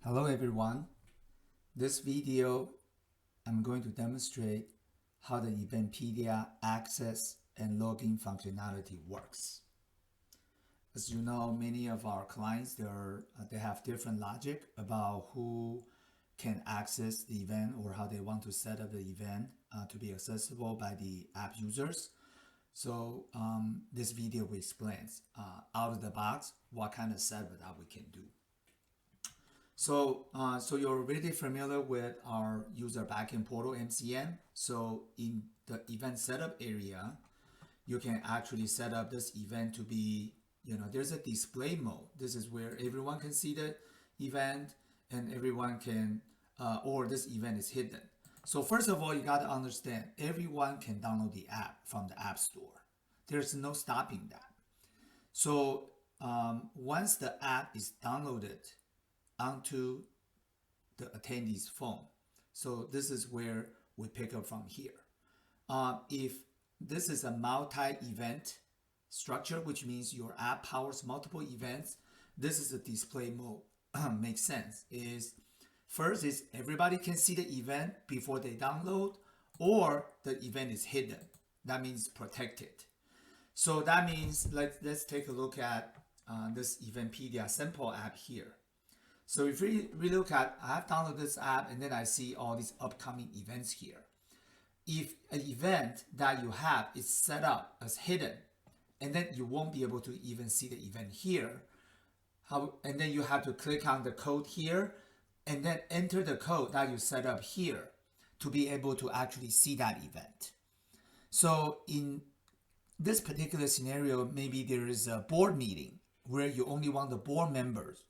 Hello everyone. This video I'm going to demonstrate how the Eventpedia access and login functionality works. As you know, many of our clients they have different logic about who can access the event or how they want to set up the event to be accessible by the app users. So this video explains out of the box what kind of setup that we can do. So you're already familiar with our user backend portal MCM. So in the event setup area, you can actually set up this event to be, there's a display mode. This is where everyone can see the event and everyone can, or this event is hidden. So first of all, you got to understand everyone can download the app from the App Store. There's no stopping that. So once the app is downloaded onto the attendee's phone. So this is where we pick up from here. If this is a multi-event structure, which means your app powers multiple events, this is a display mode. Makes sense. First is everybody can see the event before they download, or the event is hidden. That means protected. So that means let's take a look at this Eventpedia sample app here. So if we look at, I have downloaded this app and then I see all these upcoming events here. If an event that you have is set up as hidden, and then you won't be able to even see the event here, and then you have to click on the code here and then enter the code that you set up here to be able to actually see that event. So in this particular scenario, maybe there is a board meeting where you only want the board members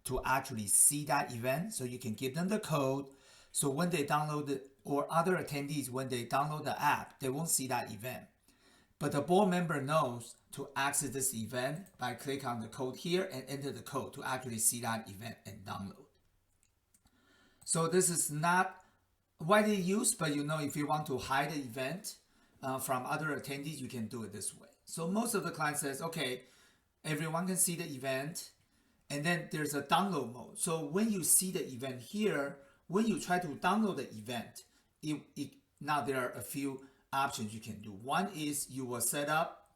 to actually see that event, so you can give them the code. So when they download it, or other attendees, when they download the app, they won't see that event. But the board member knows to access this event by click on the code here and enter the code to actually see that event and download. So this is not widely used, but if you want to hide the event from other attendees, you can do it this way. So most of the clients says, okay, everyone can see the event, and then there's a download mode. So when you see the event here, when you try to download the event, now there are a few options you can do. One is you will set up,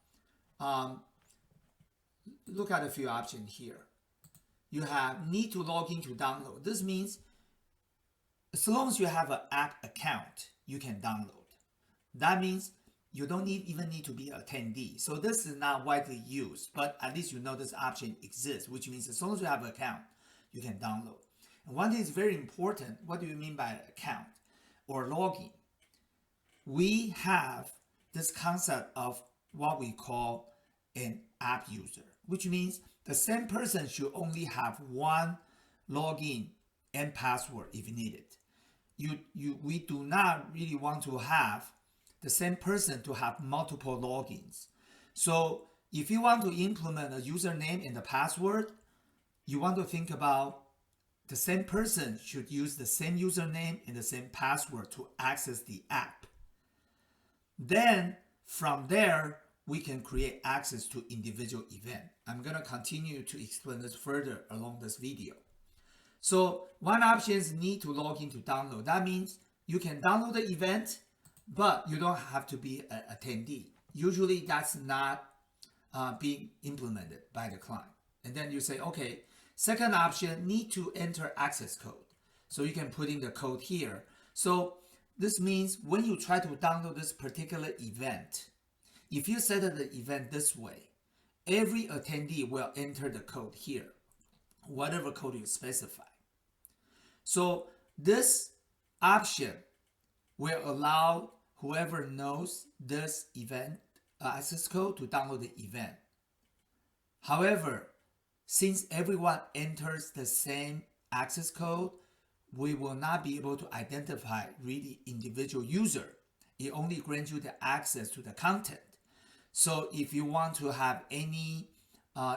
look at a few options here. You have need to log in to download. This means as long as you have an app account, you can download. That means you don't even need to be an attendee. So this is not widely used, but at least you know this option exists, which means as long as you have an account, you can download. And one thing is very important. What do you mean by account or login? We have this concept of what we call an app user, which means the same person should only have one login and password if needed. We do not really want to have the same person to have multiple logins. So if you want to implement a username and the password, you want to think about the same person should use the same username and the same password to access the app. Then from there, we can create access to individual event. I'm going to continue to explain this further along this video. So one option is need to log in to download. That means you can download the event, but you don't have to be an attendee. Usually that's not being implemented by the client. And then you say, okay, second option, need to enter access code. So you can put in the code here. So this means when you try to download this particular event, if you set up the event this way, every attendee will enter the code here, whatever code you specify. So this option will allow whoever knows this event access code to download the event. However, since everyone enters the same access code, we will not be able to identify really individual user. It only grants you the access to the content. So if you want to have any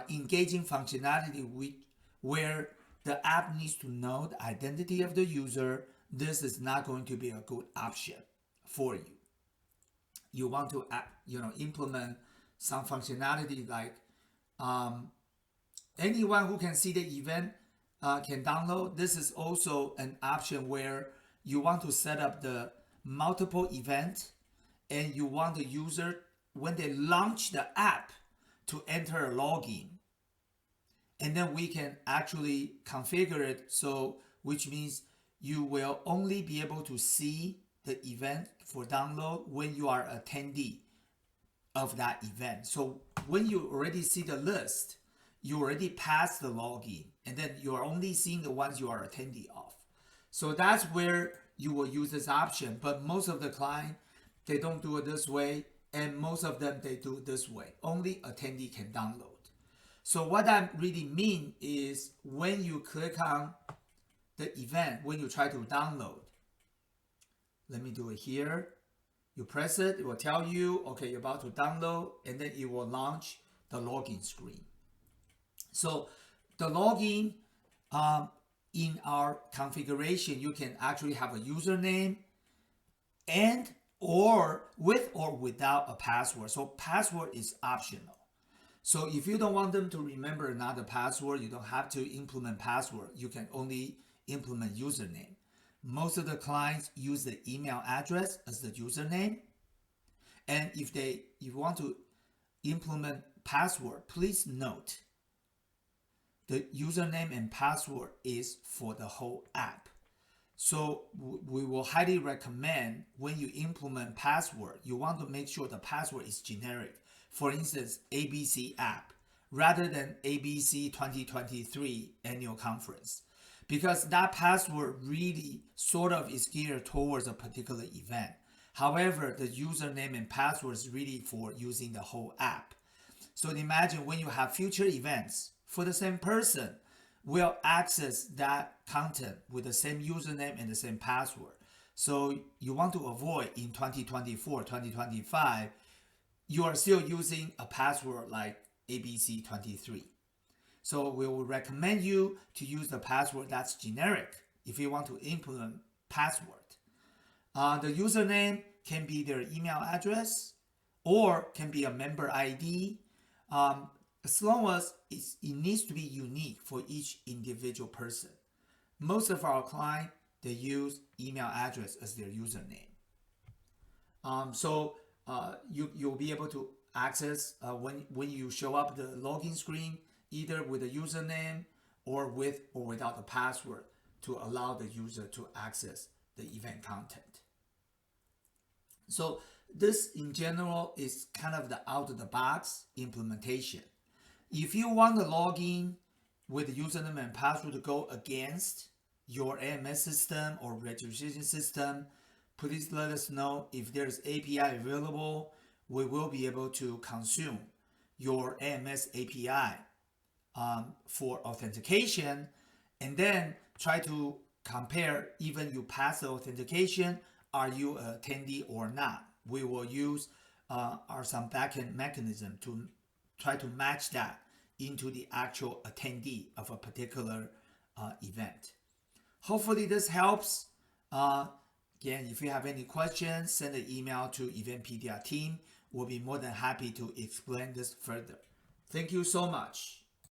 engaging functionality where the app needs to know the identity of the user, this is not going to be a good option for you. You want to implement some functionality like anyone who can see the event can download. This is also an option where you want to set up the multiple event and you want the user, when they launch the app, to enter a login. And then we can actually configure it, so which means you will only be able to see the event for download when you are attendee of that event. So when you already see the list, you already passed the login, and then you are only seeing the ones you are attendee of. So that's where you will use this option. But most of the client, they don't do it this way, and most of them, they do it this way. Only attendee can download. So what that really mean is when you click on the event, when you try to download, let me do it here. You press it, it will tell you, okay, you're about to download, and then it will launch the login screen. So the login, in our configuration, you can actually have a username and or with or without a password. So password is optional. So if you don't want them to remember another password, you don't have to implement password. You can only implement username. Most of the clients use the email address as the username. And if you want to implement password, please note the username and password is for the whole app. So we will highly recommend when you implement password, you want to make sure the password is generic. For instance, ABC app rather than ABC 2023 annual conference, because that password really sort of is geared towards a particular event. However, the username and password is really for using the whole app. So imagine when you have future events for the same person, will access that content with the same username and the same password. So you want to avoid in 2024, 2025, you are still using a password like ABC23. So we will recommend you to use the password that's generic if you want to implement password. The username can be their email address or can be a member ID. As long as it needs to be unique for each individual person. Most of our clients, they use email address as their username. You'll be able to access when you show up the login screen, either with a username or with or without a password, to allow the user to access the event content. So this in general is kind of the out of the box implementation. If you want the login with the username and password to go against your AMS system or registration system, please let us know. If there's API available, we will be able to consume your AMS API for authentication, and then try to compare, even you pass the authentication, are you an attendee or not. We will use some backend mechanism to try to match that into the actual attendee of a particular event. Hopefully this helps. Again, if you have any questions, send an email to Eventpedia team. We'll be more than happy to explain this further. Thank you so much.